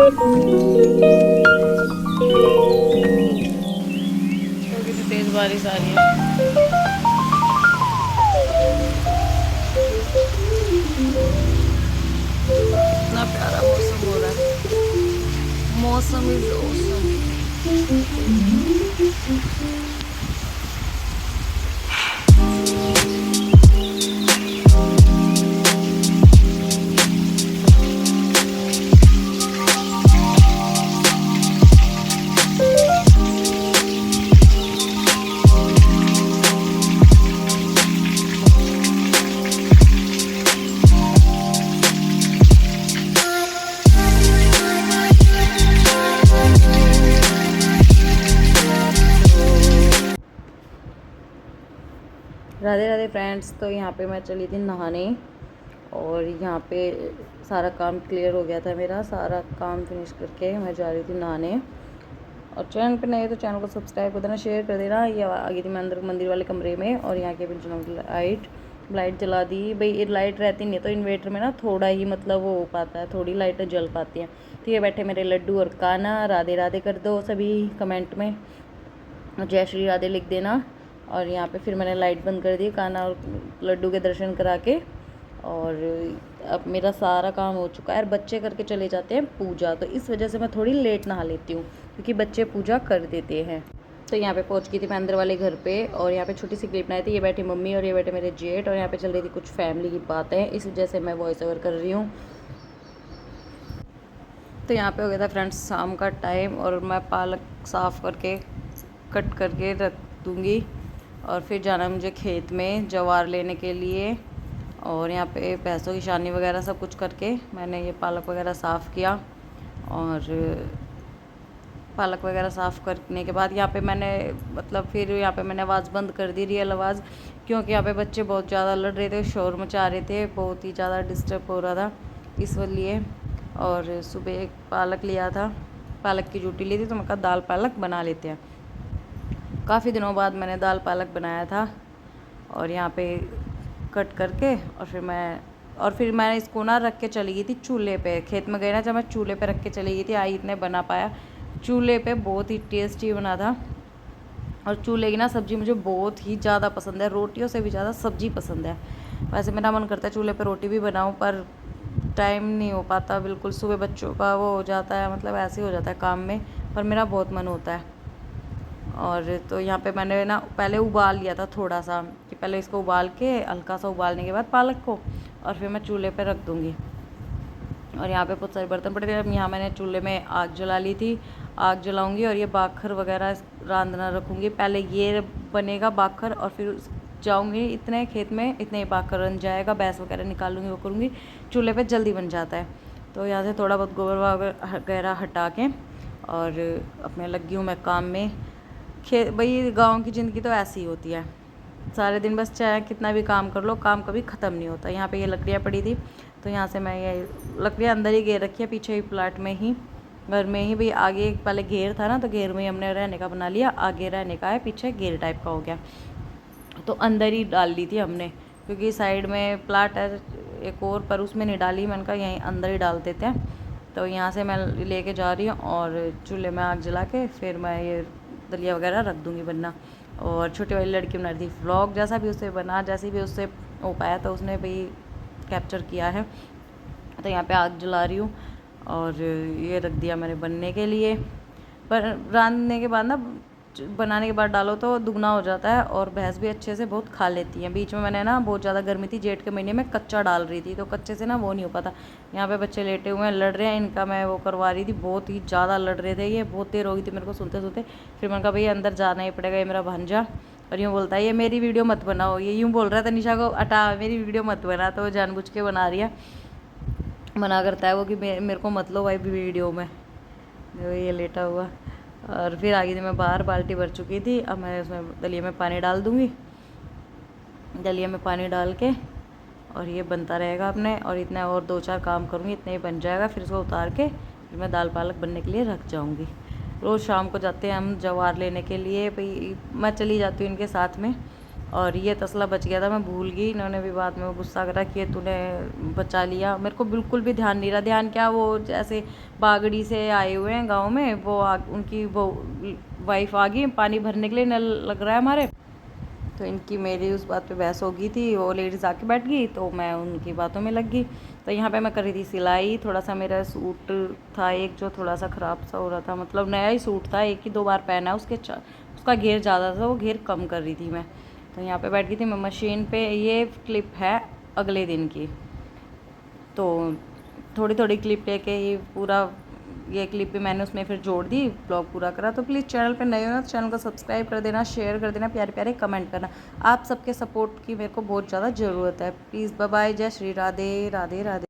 तो कितनी तेज बारिश आ रही है। इतना प्यारा मौसम हो रहा है। मौसम is awesome. Radhe Radhe friends. तो यहाँ पे मैं चली थी नहाने और यहाँ पे सारा काम क्लियर हो गया था। मेरा सारा काम फिनिश करके मैं जा रही थी नहाने। और चैनल पे नए हो तो चैनल को सब्सक्राइब कर देना, शेयर कर देना। ये आ गई थी मैं अंदर मंदिर वाले कमरे में और यहाँ के लाइट जला दी। भाई ये लाइट रहती नहीं तो इन्वेटर में ना थोड़ा ही मतलब वो हो पाता है, थोड़ी लाइट जल पाती हैं। तो ये बैठे मेरे लड्डू और काना। राधे राधे कर दो सभी कमेंट में, जय श्री राधे लिख देना। और यहाँ पे फिर मैंने लाइट बंद कर दी, काना और लड्डू के दर्शन करा के। और अब मेरा सारा काम हो चुका है। और बच्चे करके चले जाते हैं पूजा, तो इस वजह से मैं थोड़ी लेट नहा लेती हूँ क्योंकि बच्चे पूजा कर देते हैं। तो यहाँ पे पहुँच गई थी मैं अंदर वाले घर पे और यहाँ पे छोटी सी क्लिप बनाई थी। ये बैठी मम्मी और ये बैठे मेरे जेठ और यहाँ पे चल रही थी कुछ फैमिली की बातें, इस वजह से मैं वॉइस ओवर कर रही हूँ। तो यहाँ पे हो गया था फ्रेंड्स शाम का टाइम और मैं पालक साफ़ करके कट करके रख दूँगी। और फिर जाना है मुझे खेत में जवार लेने के लिए। और यहाँ पे भैंसों की शानी वगैरह सब कुछ करके मैंने ये पालक वगैरह साफ़ किया। और पालक वगैरह साफ़ करने के बाद यहाँ पे मैंने मतलब फिर यहाँ पे मैंने आवाज़ बंद कर दी, रियल आवाज़, क्योंकि यहाँ पे बच्चे बहुत ज़्यादा लड़ रहे थे, शोर मचा रहे थे, बहुत ही ज़्यादा डिस्टर्ब हो रहा था इस लिए। और सुबह एक पालक लिया था, पालक की जूटी ली थी, तो मैं कहा दाल पालक बना लेते हैं। काफ़ी दिनों बाद मैंने दाल पालक बनाया था। और यहाँ पे कट करके और फिर मैंने इसको ना रख के चली गई थी चूल्हे पे। खेत में गई ना जब मैं चूल्हे पे रख के चली गई थी, आई इतने बना पाया। चूल्हे पे बहुत ही टेस्टी बना था। और चूल्हे की ना सब्ज़ी मुझे बहुत ही ज़्यादा पसंद है, रोटियों से भी ज़्यादा सब्ज़ी पसंद है। वैसे मेरा मन करता है चूल्हे पे रोटी भी बनाऊँ, पर टाइम नहीं हो पाता बिल्कुल। सुबह बच्चों का वो हो जाता है, मतलब ऐसे ही हो जाता है काम में, पर मेरा बहुत मन होता है। और तो यहाँ पे मैंने ना पहले उबाल लिया था थोड़ा सा, कि पहले इसको उबाल के हल्का सा उबालने के बाद पालक को और फिर मैं चूल्हे पे रख दूँगी। और यहाँ पे बहुत सारे बर्तन पड़े थे। अब यहाँ मैंने चूल्हे में आग जला ली थी, आग जलाऊँगी और ये बाखर वगैरह रांधना रखूँगी। पहले ये बनेगा बाखर और फिर जाऊँगी इतने खेत में, इतने ही बाखर बन जाएगा, भैंस वगैरह निकालूँगी, वो करूँगी। चूल्हे पे जल्दी बन जाता है। तो यहाँ से थोड़ा बहुत गोबर वगैरह हटा के और अपने लगी हूँ मैं काम में। भाई गाँव की ज़िंदगी तो ऐसी ही होती है, सारे दिन बस चाहे कितना भी काम कर लो, काम कभी ख़त्म नहीं होता। यहाँ पे ये लकड़ियाँ पड़ी थी, तो यहाँ से मैं ये लकड़ियाँ अंदर ही घेर रखी है, पीछे ही प्लाट में ही, घर में ही। भाई आगे पहले घेर था ना, तो घेर में ही हमने रहने का बना लिया, आगे रहने का है, पीछे घेर टाइप का हो गया। तो अंदर ही डाल ली थी हमने, क्योंकि साइड में प्लाट है एक और, पर उसमें नहीं डाली। मैंने कहा यहीं अंदर ही डाल देते हैं। तो यहाँ से मैं लेके जा रही हूँ और चूल्हे में आग जला के फिर मैं ये दलिया वगैरह रख दूँगी बनना। और छोटी वाली लड़की बना रही थी व्लॉग, जैसा भी उससे बना, जैसी भी उससे हो पाया तो उसने भी कैप्चर किया है। तो यहाँ पे आग जला रही हूँ और ये रख दिया मैंने बनने के लिए। पर रांधने के बाद ना, बनाने के बाद डालो तो दुगना हो जाता है और भैंस भी अच्छे से बहुत खा लेती हैं। बीच में मैंने ना बहुत ज़्यादा गर्मी थी, जेठ के महीने में कच्चा डाल रही थी, तो कच्चे से ना वो नहीं हो पाता। यहाँ पे बच्चे लेटे हुए हैं, लड़ रहे हैं, इनका मैं वो करवा रही थी। बहुत ही ज़्यादा लड़ रहे थे, ये बहुत देर हो गई थी मेरे को सुनते सुनते। फिर मैंने कहा भैया अंदर जाना ही पड़ेगा, ये मेरा भांजा। और यूँ बोलता है ये मेरी वीडियो मत बनाओ, ये यूँ बोल रहा था निशा को, हटा मेरी वीडियो मत बना, तो जानबूझ के बना रही है, मना करता है वो कि मेरे को मत लो भाई वीडियो में। ये लेटा हुआ। और फिर आगे थी मैं बाहर, बाल्टी भर चुकी थी। अब मैं उसमें दलिया में पानी डाल दूँगी, दलिया में पानी डाल के और ये बनता रहेगा अपने। और इतना और 2-4 काम करूँगी, इतने ही बन जाएगा। फिर इसको उतार के फिर मैं दाल पालक बनने के लिए रख जाऊँगी। रोज़ शाम को जाते हैं हम जवार लेने के लिए, भाई मैं चली जाती हूँ इनके साथ में। और ये तसला बच गया था, मैं भूल गई। इन्होंने भी बाद में वो गुस्सा करा कि ये तूने बचा लिया। मेरे को बिल्कुल भी ध्यान नहीं रहा। ध्यान क्या, वो जैसे बागड़ी से आए हुए हैं गांव में, वो उनकी वो वाइफ आ गई पानी भरने के लिए, नल लग रहा है हमारे, तो इनकी मेरी उस बात पे बहस हो गई थी। वो लेडीज़ आके बैठ गई तो मैं उनकी बातों में लग गई। तो यहाँ पे मैं कर रही थी सिलाई। थोड़ा सा मेरा सूट था एक जो थोड़ा सा ख़राब सा हो रहा था, मतलब नया ही सूट था, एक ही 2 बार पहना, उसका घेर ज़्यादा था, वो घेर कम कर रही थी मैं। तो यहाँ पे बैठ गई थी मैं मशीन पे। ये क्लिप है अगले दिन की, तो थोड़ी थोड़ी क्लिप लेके ये क्लिप भी मैंने उसमें फिर जोड़ दी, ब्लॉग पूरा करा। तो प्लीज़ चैनल पे नए हो ना तो चैनल को सब्सक्राइब कर देना, शेयर कर देना, प्यारे प्यारे कमेंट करना। आप सबके सपोर्ट की मेरे को बहुत ज़्यादा ज़रूरत है। प्लीज़ बाय बाय, जय श्री राधे राधे राधे।